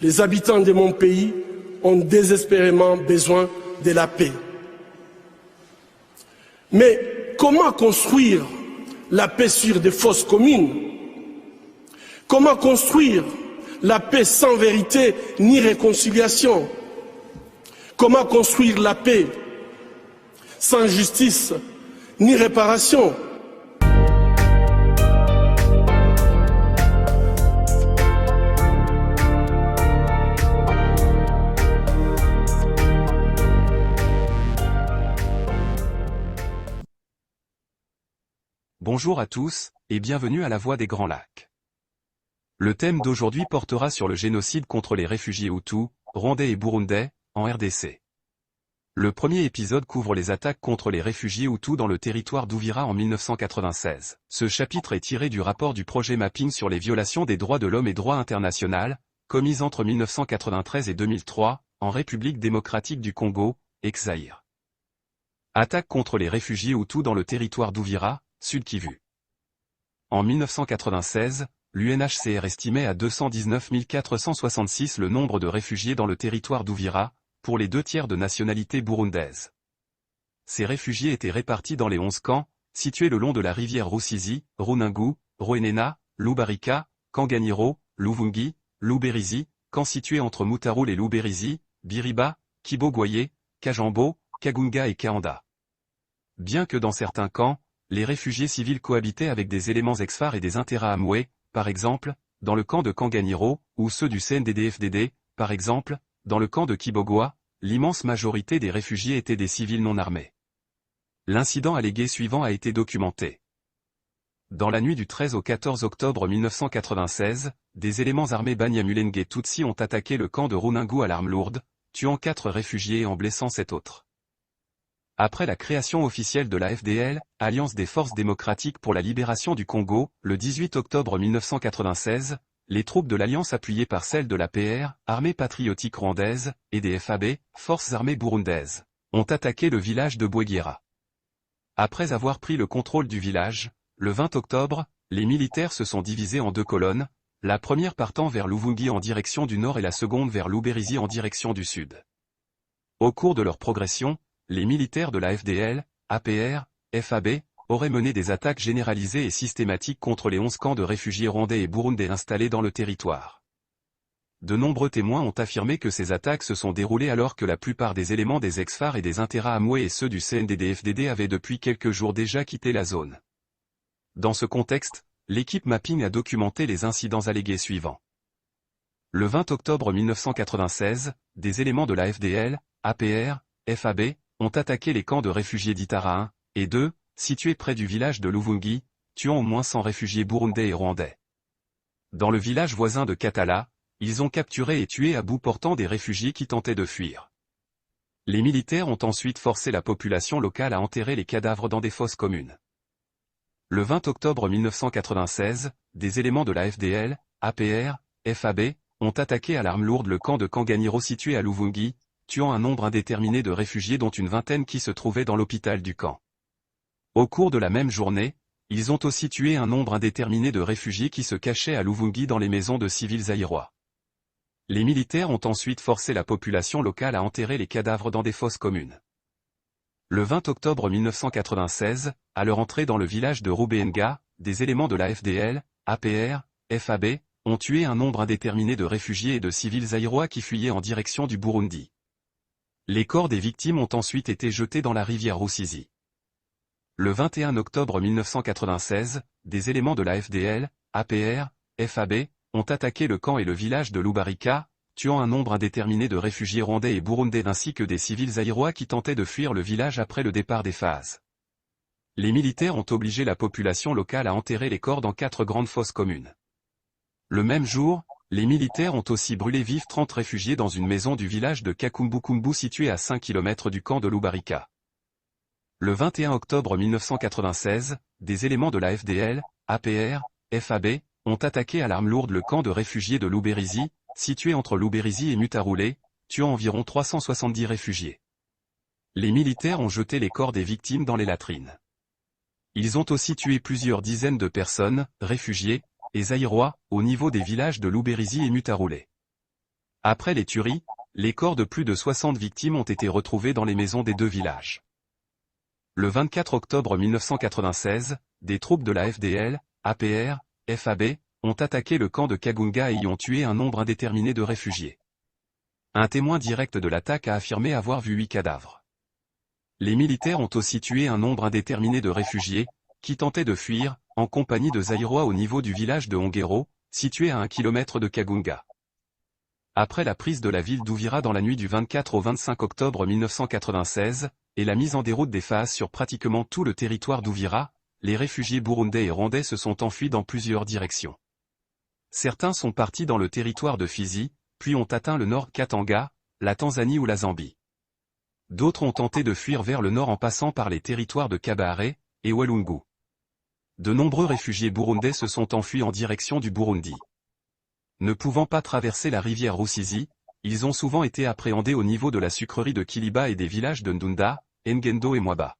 Les habitants de mon pays ont désespérément besoin de la paix. Mais comment construire la paix sur des fausses communes? Comment construire la paix sans vérité ni réconciliation? Comment construire la paix sans justice ni réparation? Bonjour à tous, et bienvenue à la Voix des Grands Lacs. Le thème d'aujourd'hui portera sur le génocide contre les réfugiés Hutus, Rwandais et Burundais, en RDC. Le premier épisode couvre les attaques contre les réfugiés Hutus dans le territoire d'Uvira en 1996. Ce chapitre est tiré du rapport du projet Mapping sur les violations des droits de l'homme et droit international, commises entre 1993 et 2003, en République démocratique du Congo, ex-Zaïre. Attaques contre les réfugiés Hutus dans le territoire d'Uvira, Sud Kivu. En 1996, l'UNHCR estimait à 219 466 le nombre de réfugiés dans le territoire d'Uvira, pour les 2/3 de nationalité burundaise. Ces réfugiés étaient répartis dans les 11 camps, situés le long de la rivière Rusizi, Runingu, Rwenena, Lubarika, Kanganyiro, Luvungi, Luberizi, camps situés entre Mutarul et Luberizi, Biriba, Kibogwaye, Kajambo, Kagunga et Kaanda. Bien que dans certains camps, les réfugiés civils cohabitaient avec des éléments ex-FAR et des Interahamwe, par exemple, dans le camp de Kanganyiro, ou ceux du CNDD-FDD, par exemple, dans le camp de Kibogwa, l'immense majorité des réfugiés étaient des civils non armés. L'incident allégué suivant a été documenté. Dans la nuit du 13 au 14 octobre 1996, des éléments armés Banyamulenge Tutsi ont attaqué le camp de Runingu à l'arme lourde, tuant 4 réfugiés et en blessant 7 autres. Après la création officielle de la FDL, Alliance des Forces démocratiques pour la libération du Congo, le 18 octobre 1996, les troupes de l'Alliance appuyées par celles de la PR, Armée patriotique rwandaise, et des FAB, Forces armées burundaises, ont attaqué le village de Bwegera. Après avoir pris le contrôle du village, le 20 octobre, les militaires se sont divisés en 2 colonnes, la première partant vers Luvungi en direction du nord et la seconde vers Luberizi en direction du sud. Au cours de leur progression, les militaires de la FDL, APR, FAB, auraient mené des attaques généralisées et systématiques contre les 11 camps de réfugiés rwandais et burundais installés dans le territoire. De nombreux témoins ont affirmé que ces attaques se sont déroulées alors que la plupart des éléments des ex-FAR et des Interahamwe et ceux du CNDD-FDD avaient depuis quelques jours déjà quitté la zone. Dans ce contexte, l'équipe Mapping a documenté les incidents allégués suivants. Le 20 octobre 1996, des éléments de la FDL, APR, FAB, ont attaqué les camps de réfugiés d'Itara 1 et 2, situés près du village de Luvungi, tuant au moins 100 réfugiés burundais et rwandais. Dans le village voisin de Katala, ils ont capturé et tué à bout portant des réfugiés qui tentaient de fuir. Les militaires ont ensuite forcé la population locale à enterrer les cadavres dans des fosses communes. Le 20 octobre 1996, des éléments de la FDL, APR, FAB, ont attaqué à l'arme lourde le camp de Kanganyiro situé à Luvungi, tuant un nombre indéterminé de réfugiés dont une vingtaine qui se trouvaient dans l'hôpital du camp. Au cours de la même journée, ils ont aussi tué un nombre indéterminé de réfugiés qui se cachaient à Luvungi dans les maisons de civils zaïrois. Les militaires ont ensuite forcé la population locale à enterrer les cadavres dans des fosses communes. Le 20 octobre 1996, à leur entrée dans le village de Rubenga, des éléments de la FDL, APR, FAB, ont tué un nombre indéterminé de réfugiés et de civils zaïrois qui fuyaient en direction du Burundi. Les corps des victimes ont ensuite été jetés dans la rivière Rusizi. Le 21 octobre 1996, des éléments de la FDL, APR, FAB, ont attaqué le camp et le village de Lubarika, tuant un nombre indéterminé de réfugiés rwandais et burundais ainsi que des civils zaïrois qui tentaient de fuir le village après le départ des phases. Les militaires ont obligé la population locale à enterrer les corps dans 4 grandes fosses communes. Le même jour, les militaires ont aussi brûlé vifs 30 réfugiés dans une maison du village de Kakumbukumbu situé à 5 km du camp de Lubarika. Le 21 octobre 1996, des éléments de la FDL, APR, FAB, ont attaqué à l'arme lourde le camp de réfugiés de Luberizi, situé entre Luberizi et Mutarule, tuant environ 370 réfugiés. Les militaires ont jeté les corps des victimes dans les latrines. Ils ont aussi tué plusieurs dizaines de personnes, réfugiés, et zaïrois, au niveau des villages de Luberizi et Mutarule. Après les tueries, les corps de plus de 60 victimes ont été retrouvés dans les maisons des deux villages. Le 24 octobre 1996, des troupes de la FDL, APR, FAB, ont attaqué le camp de Kagunga et y ont tué un nombre indéterminé de réfugiés. Un témoin direct de l'attaque a affirmé avoir vu 8 cadavres. Les militaires ont aussi tué un nombre indéterminé de réfugiés, qui tentaient de fuir, en compagnie de Zaïrois au niveau du village de Hongero, situé à 1 km de Kagunga. Après la prise de la ville d'Ouvira dans la nuit du 24 au 25 octobre 1996, et la mise en déroute des FAAS sur pratiquement tout le territoire d'Ouvira, les réfugiés burundais et rwandais se sont enfuis dans plusieurs directions. Certains sont partis dans le territoire de Fizi, puis ont atteint le nord Katanga, la Tanzanie ou la Zambie. D'autres ont tenté de fuir vers le nord en passant par les territoires de Kabare et Walungu. De nombreux réfugiés burundais se sont enfuis en direction du Burundi. Ne pouvant pas traverser la rivière Rusizi, ils ont souvent été appréhendés au niveau de la sucrerie de Kiliba et des villages de Ndunda, Ngendo et Mwaba.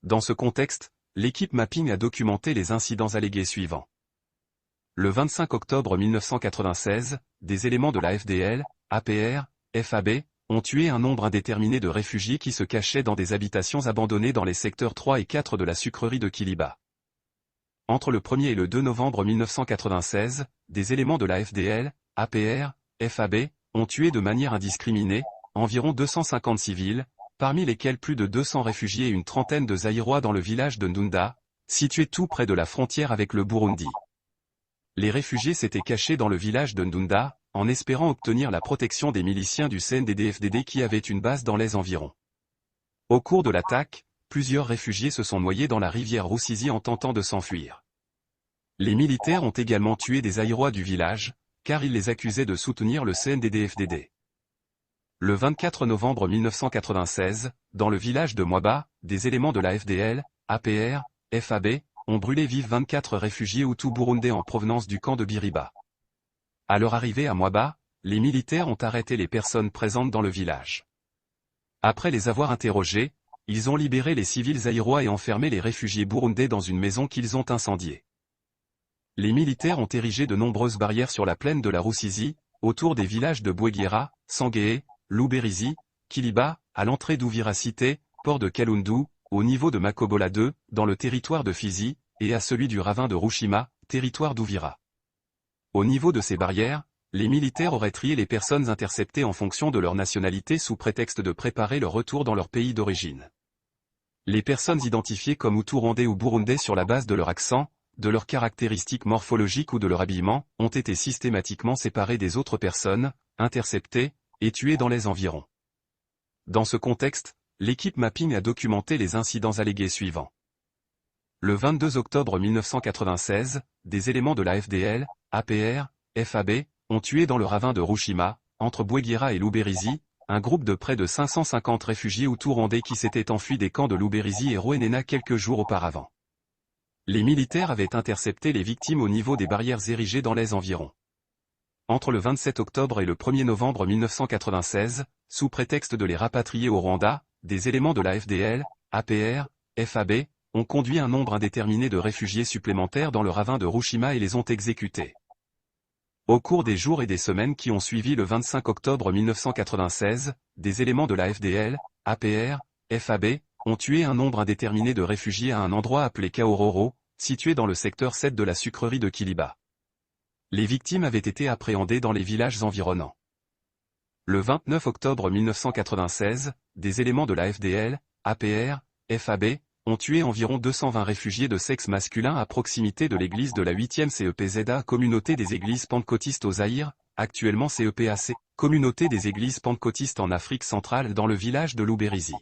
Dans ce contexte, l'équipe Mapping a documenté les incidents allégués suivants. Le 25 octobre 1996, des éléments de la FDL, APR, FAB, ont tué un nombre indéterminé de réfugiés qui se cachaient dans des habitations abandonnées dans les secteurs 3 et 4 de la sucrerie de Kiliba. Entre le 1er et le 2 novembre 1996, des éléments de la FDL, APR, FAB, ont tué de manière indiscriminée, environ 250 civils, parmi lesquels plus de 200 réfugiés et une trentaine de Zaïrois dans le village de Ndunda, situé tout près de la frontière avec le Burundi. Les réfugiés s'étaient cachés dans le village de Ndunda, en espérant obtenir la protection des miliciens du CNDD-FDD qui avaient une base dans les environs. Au cours de l'attaque, plusieurs réfugiés se sont noyés dans la rivière Rusizi en tentant de s'enfuir. Les militaires ont également tué des Zaïrois du village, car ils les accusaient de soutenir le CNDD-FDD. Le 24 novembre 1996, dans le village de Mwaba, des éléments de la FDL, APR, FAB, ont brûlé vifs 24 réfugiés Hutus burundais en provenance du camp de Biriba. À leur arrivée à Mwaba, les militaires ont arrêté les personnes présentes dans le village. Après les avoir interrogés, ils ont libéré les civils zaïrois et enfermé les réfugiés burundais dans une maison qu'ils ont incendiée. Les militaires ont érigé de nombreuses barrières sur la plaine de la Rusizi, autour des villages de Bwegera, Sangué, Luberizi, Kiliba, à l'entrée d'Ouvira Cité, port de Kalundu, au niveau de Makobola 2, dans le territoire de Fizi, et à celui du ravin de Rushima, territoire d'Ouvira. Au niveau de ces barrières, les militaires auraient trié les personnes interceptées en fonction de leur nationalité sous prétexte de préparer leur retour dans leur pays d'origine. Les personnes identifiées comme Hutus rwandais ou burundais sur la base de leur accent, de leurs caractéristiques morphologiques ou de leur habillement, ont été systématiquement séparées des autres personnes, interceptées, et tuées dans les environs. Dans ce contexte, l'équipe Mapping a documenté les incidents allégués suivants. Le 22 octobre 1996, des éléments de la FDL, APR, FAB, ont tué dans le ravin de Rushima, entre Bwegera et Luberizi, un groupe de près de 550 réfugiés Hutus rwandais qui s'étaient enfuis des camps de Luberizi et Rwenena quelques jours auparavant. Les militaires avaient intercepté les victimes au niveau des barrières érigées dans les environs. Entre le 27 octobre et le 1er novembre 1996, sous prétexte de les rapatrier au Rwanda, des éléments de la FDL, APR, FAB, ont conduit un nombre indéterminé de réfugiés supplémentaires dans le ravin de Rushima et les ont exécutés. Au cours des jours et des semaines qui ont suivi le 25 octobre 1996, des éléments de la FDL, APR, FAB, ont tué un nombre indéterminé de réfugiés à un endroit appelé Kaororo, situé dans le secteur 7 de la sucrerie de Kiliba. Les victimes avaient été appréhendées dans les villages environnants. Le 29 octobre 1996, des éléments de la FDL, APR, FAB, ont tué environ 220 réfugiés de sexe masculin à proximité de l'église de la 8e CEPZA, communauté des églises pentecôtistes au Zaïre, actuellement CEPAC, communauté des églises pentecôtistes en Afrique centrale dans le village de Luberizi.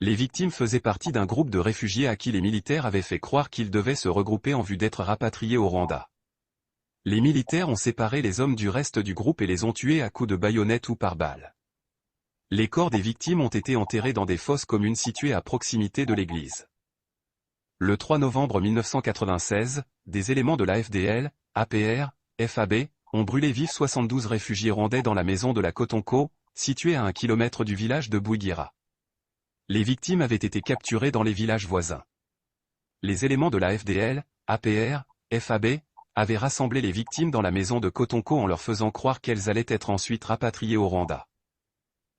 Les victimes faisaient partie d'un groupe de réfugiés à qui les militaires avaient fait croire qu'ils devaient se regrouper en vue d'être rapatriés au Rwanda. Les militaires ont séparé les hommes du reste du groupe et les ont tués à coups de baïonnette ou par balle. Les corps des victimes ont été enterrés dans des fosses communes situées à proximité de l'église. Le 3 novembre 1996, des éléments de la FDL, APR, FAB, ont brûlé vifs 72 réfugiés rwandais dans la maison de la Kotonko, située à 1 km du village de Bwegera. Les victimes avaient été capturées dans les villages voisins. Les éléments de la FDL, APR, FAB, avaient rassemblé les victimes dans la maison de Kotonko en leur faisant croire qu'elles allaient être ensuite rapatriées au Rwanda.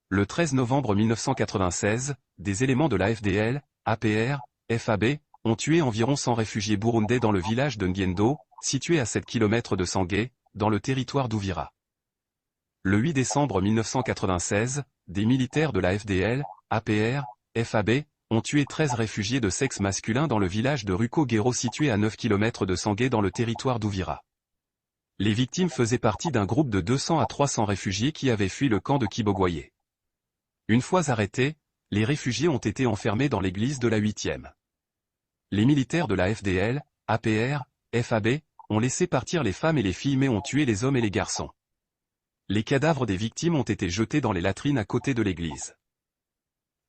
Le 13 novembre 1996, des éléments de la FDL, APR, FAB, ont tué environ 100 réfugiés burundais dans le village de Ngendo, situé à 7 km de Sangé, dans le territoire d'Uvira. Le 8 décembre 1996, des militaires de la FDL, APR, FAB, ont tué 13 réfugiés de sexe masculin dans le village de Rukogero situé à 9 km de Sangé dans le territoire d'Uvira. Les victimes faisaient partie d'un groupe de 200 à 300 réfugiés qui avaient fui le camp de Kibogwaye. Une fois arrêtés, les réfugiés ont été enfermés dans l'église de la 8e. Les militaires de la FDL, APR, FAB, ont laissé partir les femmes et les filles mais ont tué les hommes et les garçons. Les cadavres des victimes ont été jetés dans les latrines à côté de l'église.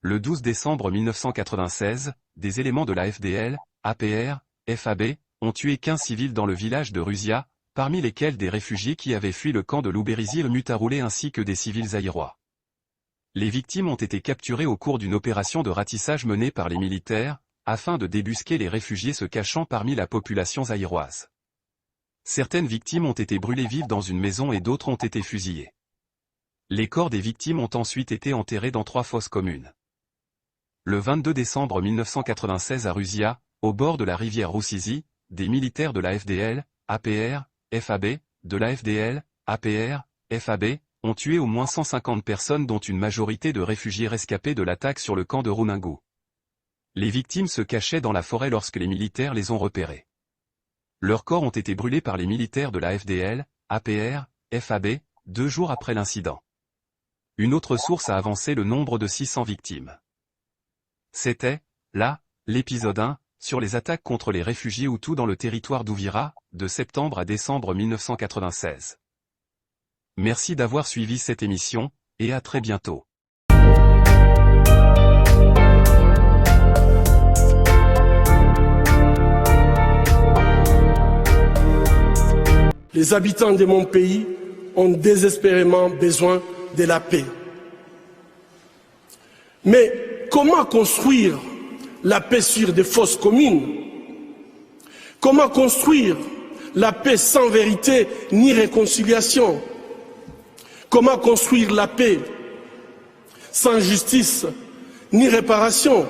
Le 12 décembre 1996, des éléments de la FDL, APR, FAB, ont tué 15 civils dans le village de Rusia, parmi lesquels des réfugiés qui avaient fui le camp de Luberizi-Mutaroulé ainsi que des civils zaïrois. Les victimes ont été capturées au cours d'une opération de ratissage menée par les militaires, afin de débusquer les réfugiés se cachant parmi la population zaïroise. Certaines victimes ont été brûlées vives dans une maison et d'autres ont été fusillées. Les corps des victimes ont ensuite été enterrés dans 3 fosses communes. Le 22 décembre 1996 à Rusia, au bord de la rivière Rusizi, des militaires de la FDL, APR, FAB, de la FDL, APR, FAB, ont tué au moins 150 personnes dont une majorité de réfugiés rescapés de l'attaque sur le camp de Runungu. Les victimes se cachaient dans la forêt lorsque les militaires les ont repérés. Leurs corps ont été brûlés par les militaires de la FDL, APR, FAB, 2 jours après l'incident. Une autre source a avancé le nombre de 600 victimes. C'était, là, l'épisode 1, sur les attaques contre les réfugiés Hutus dans le territoire d'Uvira, de septembre à décembre 1996. Merci d'avoir suivi cette émission, et à très bientôt. Les habitants de mon pays ont désespérément besoin de la paix. Mais comment construire la paix sur des fosses communes? Comment construire la paix sans vérité ni réconciliation? Comment construire la paix sans justice ni réparation?